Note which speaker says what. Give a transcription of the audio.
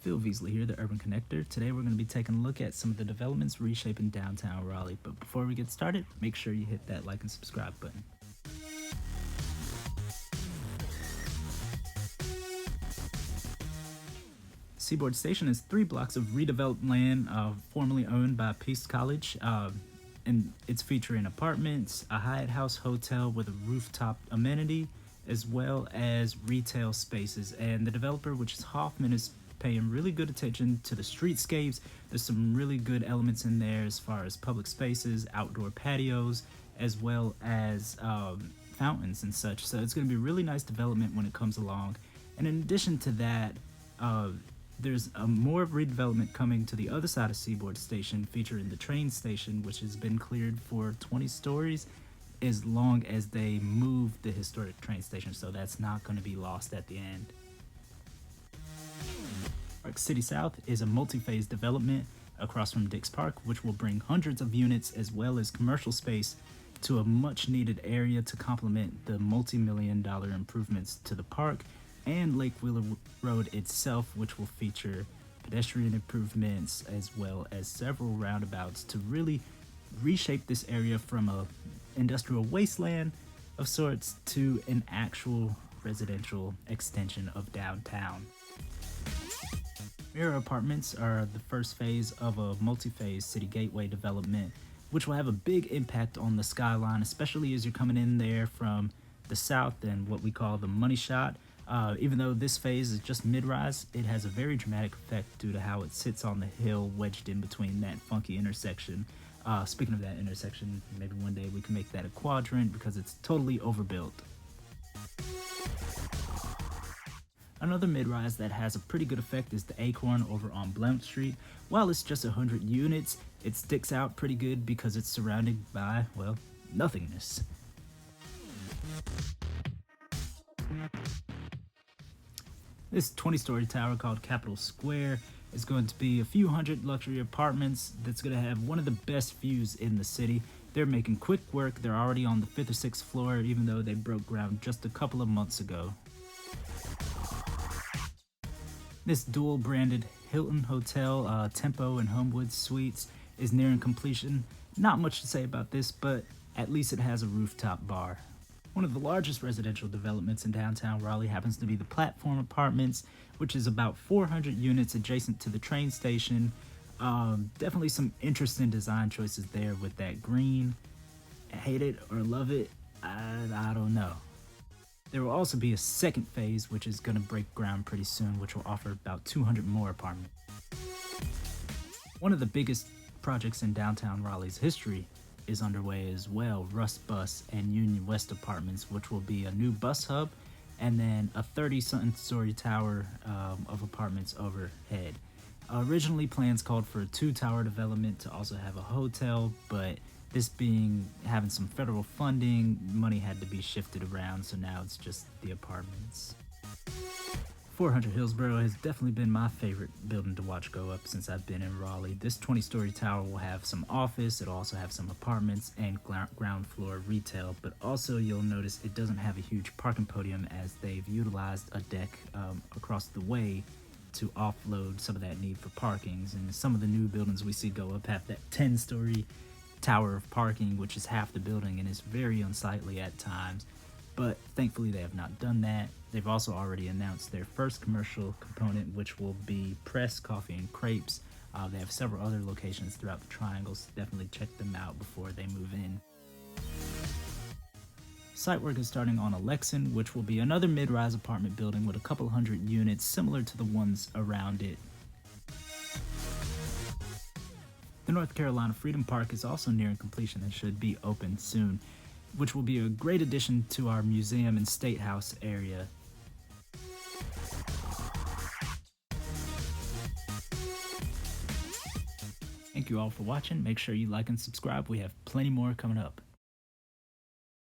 Speaker 1: Phil Beasley here, the Urban Connector. Today we're going to be taking a look at some of the developments reshaping downtown Raleigh. But before we get started, make sure you hit that like and subscribe button. Seaboard Station is 3 blocks of redeveloped land formerly owned by Peace College. And it's featuring apartments, a Hyatt House hotel with a rooftop amenity, as well as retail spaces. And the developer, which is Hoffman, is paying really good attention to the streetscapes. There's some really good elements in there as far as public spaces, outdoor patios, as well as fountains and such. So it's going to be really nice development when it comes along. And in addition to that, there's more redevelopment coming to the other side of Seaboard Station, featuring the train station, which has been cleared for 20 stories as long as they move the historic train station, so that's not going to be lost at the end. Park City South is a multi-phase development across from Dix Park, which will bring hundreds of units as well as commercial space to a much needed area to complement the multi-million-dollar improvements to the park and Lake Wheeler Road itself, which will feature pedestrian improvements as well as several roundabouts to really reshape this area from a industrial wasteland of sorts to an actual residential extension of downtown. Mirror Apartments are the first phase of a multi-phase city gateway development, which will have a big impact on the skyline, especially as you're coming in there from the south and what we call the money shot. Even though this phase is just mid-rise, it has a very dramatic effect due to how it sits on the hill wedged in between that funky intersection. Speaking of that intersection, maybe one day we can make that a quadrant because it's totally overbuilt. Another mid-rise that has a pretty good effect is the Acorn over on Blount Street. While it's just 100 units, it sticks out pretty good because it's surrounded by, well, nothingness. This 20-story tower called Capitol Square is going to be a few hundred luxury apartments that's going to have one of the best views in the city. They're making quick work. They're already on the 5th or 6th floor, even though they broke ground just a couple of months ago. This dual-branded Hilton Hotel, Tempo and Homewood Suites, is nearing completion. Not much to say about this, but at least it has a rooftop bar. One of the largest residential developments in downtown Raleigh happens to be the Platform Apartments, which is about 400 units adjacent to the train station. Definitely some interesting design choices there with that green. Hate it or love it, I don't know. There will also be a second phase, which is going to break ground pretty soon, which will offer about 200 more apartments. One of the biggest projects in downtown Raleigh's history is underway as well, Rust Bus and Union West Apartments, which will be a new bus hub and then a 30-something story tower of apartments overhead. Originally, plans called for a 2-tower development to also have a hotel, but this having some federal funding, money had to be shifted around, so now it's just the apartments. 400 Hillsboro has definitely been my favorite building to watch go up since I've been in Raleigh. This 20-story tower will have some office, it'll also have some apartments and ground floor retail, but also you'll notice it doesn't have a huge parking podium as they've utilized a deck across the way to offload some of that need for parkings. And some of the new buildings we see go up have that 10-story tower of parking, which is half the building and is very unsightly at times. But thankfully they have not done that. They've also already announced their first commercial component, which will be Press Coffee and Crepes. They have several other locations throughout the triangles. Definitely check them out before they move in. Site work is starting on Alexan, which will be another mid-rise apartment building with a couple hundred units similar to the ones around it. The North Carolina Freedom Park is also nearing completion and should be open soon, which will be a great addition to our museum and state house area. Thank you all for watching. Make sure you like and subscribe. We have plenty more coming up.